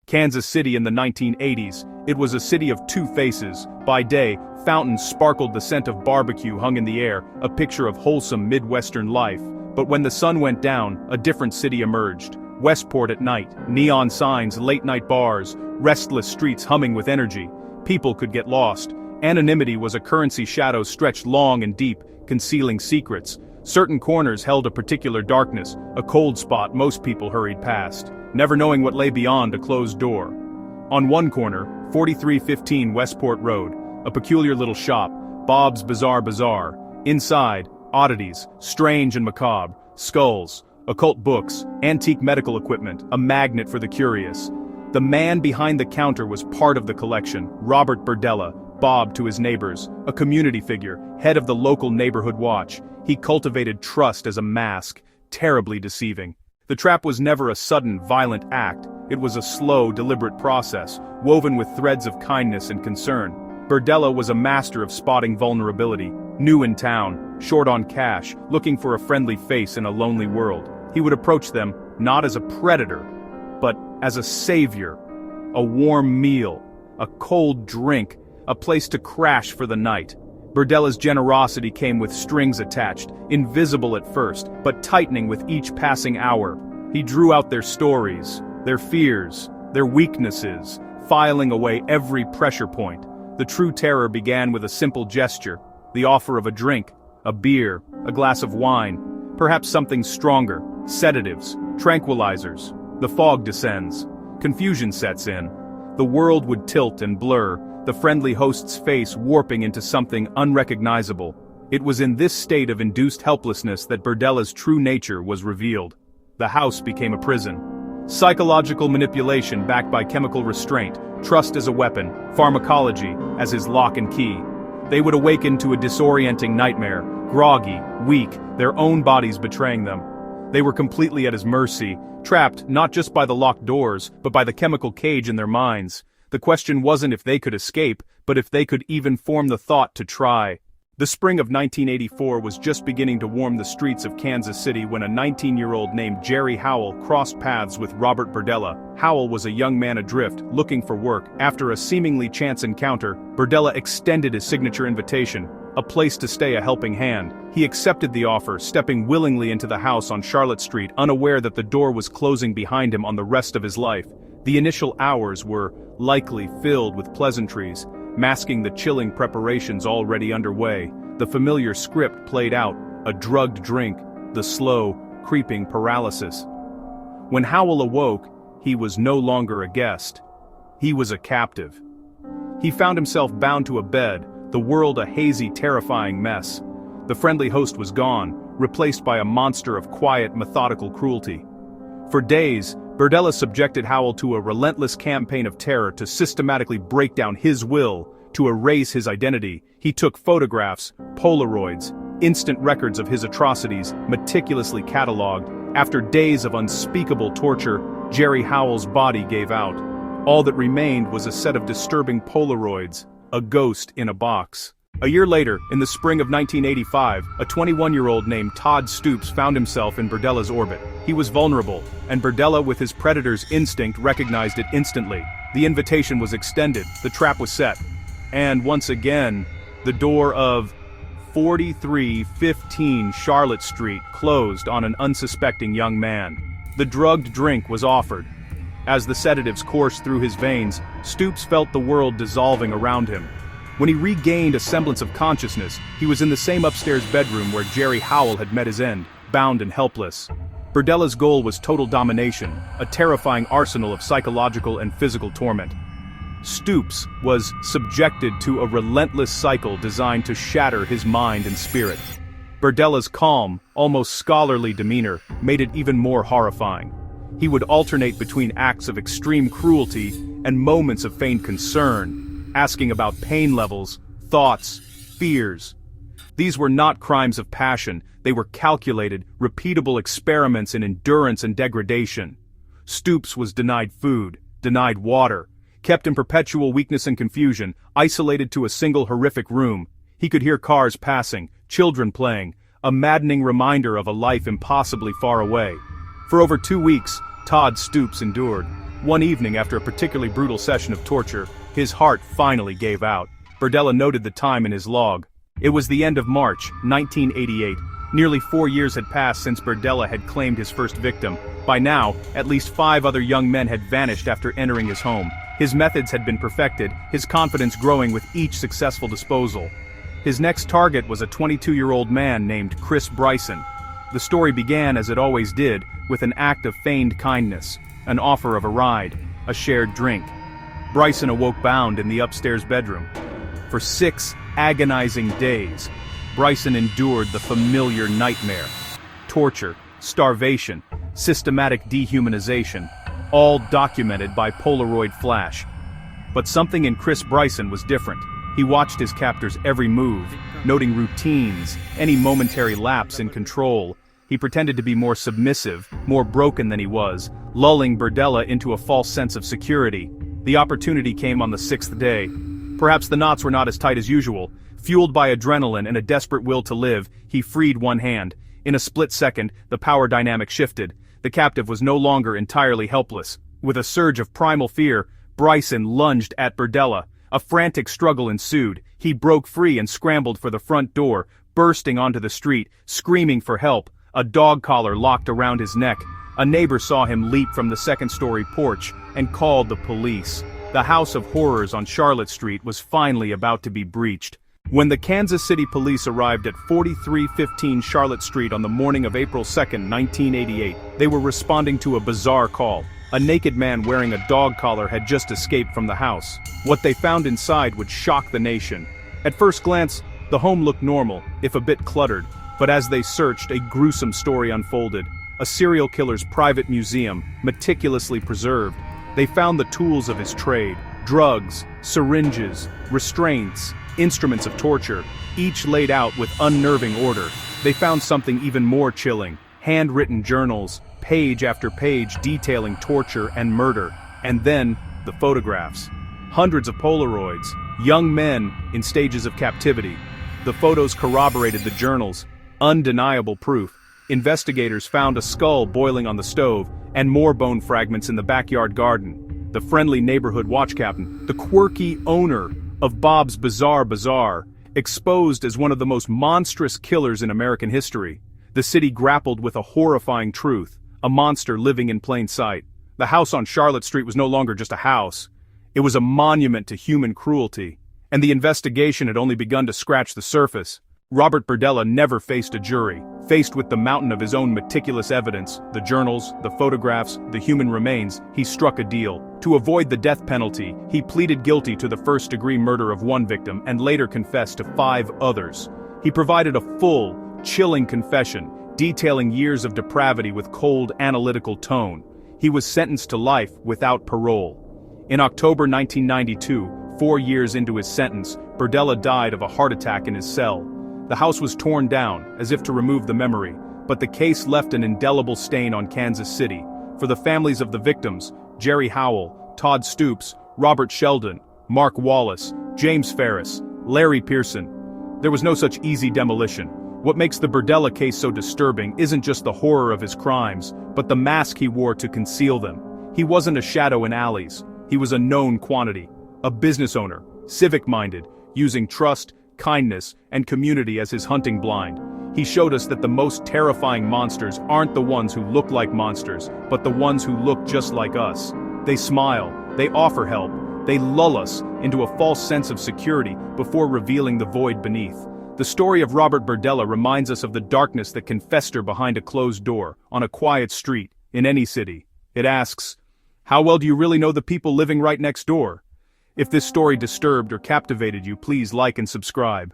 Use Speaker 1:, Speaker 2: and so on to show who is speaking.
Speaker 1: Kansas City in the 1980s, it was a city of two faces. By day, fountains sparkled, the scent of barbecue hung in the air, a picture of wholesome Midwestern life. But when the sun went down, a different city emerged. Westport at night, neon signs, late-night bars, restless streets humming with energy. People could get lost. Anonymity was a currency. Shadows stretched long and deep, concealing secrets. Certain corners held a particular darkness, a cold spot most people hurried past, never knowing what lay beyond a closed door. On one corner, 4315 Westport Road, a peculiar little shop, Bob's Bizarre Bazaar. Inside, oddities, strange and macabre, skulls, occult books, antique medical equipment, a magnet for the curious. The man behind the counter was part of the collection, Robert Berdella, Bob to his neighbors, a community figure, head of the local neighborhood watch. He cultivated trust as a mask, terribly deceiving. The trap was never a sudden, violent act. It was a slow, deliberate process, woven with threads of kindness and concern. Berdella was a master of spotting vulnerability. New in town, short on cash, looking for a friendly face in a lonely world. He would approach them, not as a predator, but as a savior. A warm meal, a cold drink, a place to crash for the night. Berdella's generosity came with strings attached, invisible at first, but tightening with each passing hour. He drew out their stories, their fears, their weaknesses, filing away every pressure point. The true terror began with a simple gesture, the offer of a drink, a beer, a glass of wine, perhaps something stronger, sedatives, tranquilizers. The fog descends. Confusion sets in. The world would tilt and blur, the friendly host's face warping into something unrecognizable. It was in this state of induced helplessness that Berdella's true nature was revealed. The house became a prison. Psychological manipulation backed by chemical restraint, trust as a weapon, pharmacology as his lock and key. They would awaken to a disorienting nightmare, groggy, weak, their own bodies betraying them. They were completely at his mercy, trapped not just by the locked doors, but by the chemical cage in their minds. The question wasn't if they could escape, but if they could even form the thought to try. The spring of 1984 was just beginning to warm the streets of Kansas City when a 19-year-old named Jerry Howell crossed paths with Robert Berdella. Howell was a young man adrift, looking for work. After a seemingly chance encounter, Berdella extended his signature invitation, a place to stay, a helping hand. He accepted the offer, stepping willingly into the house on Charlotte Street, unaware that the door was closing behind him on the rest of his life. The initial hours were likely filled with pleasantries, masking the chilling preparations already underway. The familiar script played out, a drugged drink, the slow, creeping paralysis. When Howell awoke, he was no longer a guest. He was a captive. He found himself bound to a bed, the world a hazy, terrifying mess. The friendly host was gone, replaced by a monster of quiet, methodical cruelty. For days, Berdella subjected Howell to a relentless campaign of terror to systematically break down his will, to erase his identity. He took photographs, Polaroids, instant records of his atrocities, meticulously cataloged. After days of unspeakable torture, Jerry Howell's body gave out. All that remained was a set of disturbing Polaroids, a ghost in a box. A year later, in the spring of 1985, a 21-year-old named Todd Stoops found himself in Berdella's orbit. He was vulnerable, and Berdella, with his predator's instinct, recognized it instantly. The invitation was extended, the trap was set. And once again, the door of 4315 Charlotte Street closed on an unsuspecting young man. The drugged drink was offered. As the sedatives coursed through his veins, Stoops felt the world dissolving around him. When he regained a semblance of consciousness, he was in the same upstairs bedroom where Jerry Howell had met his end, bound and helpless. Berdella's goal was total domination, a terrifying arsenal of psychological and physical torment. Stoops was subjected to a relentless cycle designed to shatter his mind and spirit. Berdella's calm, almost scholarly demeanor made it even more horrifying. He would alternate between acts of extreme cruelty and moments of feigned concern, asking about pain levels, thoughts, fears. These were not crimes of passion, they were calculated, repeatable experiments in endurance and degradation. Stoops was denied food, denied water, kept in perpetual weakness and confusion, isolated to a single horrific room. He could hear cars passing, children playing, a maddening reminder of a life impossibly far away. For over 2 weeks, Todd Stoops endured. One evening after a particularly brutal session of torture, his heart finally gave out. Berdella noted the time in his log. It was the end of March, 1988. Nearly 4 years had passed since Berdella had claimed his first victim. By now, at least 5 other young men had vanished after entering his home. His methods had been perfected, his confidence growing with each successful disposal. His next target was a 22-year-old man named Chris Bryson. The story began, as it always did, with an act of feigned kindness, an offer of a ride, a shared drink. Bryson awoke bound in the upstairs bedroom. For 6 agonizing days, Bryson endured the familiar nightmare. Torture, starvation, systematic dehumanization, all documented by Polaroid flash. But something in Chris Bryson was different. He watched his captor's every move, noting routines, any momentary lapse in control. He pretended to be more submissive, more broken than he was, lulling Berdella into a false sense of security. The opportunity came on the 6th day. Perhaps the knots were not as tight as usual. Fueled by adrenaline and a desperate will to live, he freed one hand. In a split second, the power dynamic shifted. The captive was no longer entirely helpless. With a surge of primal fear, Bryson lunged at Berdella. A frantic struggle ensued. He broke free and scrambled for the front door, bursting onto the street, screaming for help. A dog collar locked around his neck. A neighbor saw him leap from the second-story porch and called the police. The House of Horrors on Charlotte Street was finally about to be breached. When the Kansas City police arrived at 4315 Charlotte Street on the morning of April 2, 1988, they were responding to a bizarre call. A naked man wearing a dog collar had just escaped from the house. What they found inside would shock the nation. At first glance, the home looked normal, if a bit cluttered, but as they searched, a gruesome story unfolded. A serial killer's private museum, meticulously preserved. They found the tools of his trade: drugs, syringes, restraints, instruments of torture, each laid out with unnerving order. They found something even more chilling: handwritten journals, page after page detailing torture and murder. And then, the photographs. Hundreds of Polaroids, young men in stages of captivity. The photos corroborated the journals, undeniable proof. Investigators found a skull boiling on the stove, and more bone fragments in the backyard garden. The friendly neighborhood watch captain, the quirky owner of Bob's Bizarre Bazaar, exposed as one of the most monstrous killers in American history. The city grappled with a horrifying truth: a monster living in plain sight. The house on Charlotte Street was no longer just a house. It was a monument to human cruelty. And the investigation had only begun to scratch the surface. Robert Berdella never faced a jury. Faced with the mountain of his own meticulous evidence, the journals, the photographs, the human remains, he struck a deal. To avoid the death penalty, he pleaded guilty to the first-degree murder of one victim and later confessed to 5 others. He provided a full, chilling confession, detailing years of depravity with cold, analytical tone. He was sentenced to life without parole. In October 1992, 4 years into his sentence, Berdella died of a heart attack in his cell. The house was torn down, as if to remove the memory, but the case left an indelible stain on Kansas City. For the families of the victims, Jerry Howell, Todd Stoops, Robert Sheldon, Mark Wallace, James Ferris, Larry Pearson, there was no such easy demolition. What makes the Berdella case so disturbing isn't just the horror of his crimes, but the mask he wore to conceal them. He wasn't a shadow in alleys. He was a known quantity. A business owner, civic-minded, using trust, kindness, and community as his hunting blind. He showed us that the most terrifying monsters aren't the ones who look like monsters, but the ones who look just like us. They smile, they offer help, they lull us into a false sense of security before revealing the void beneath. The story of Robert Berdella reminds us of the darkness that can fester behind a closed door, on a quiet street, in any city. It asks, how well do you really know the people living right next door? If this story disturbed or captivated you, please like and subscribe.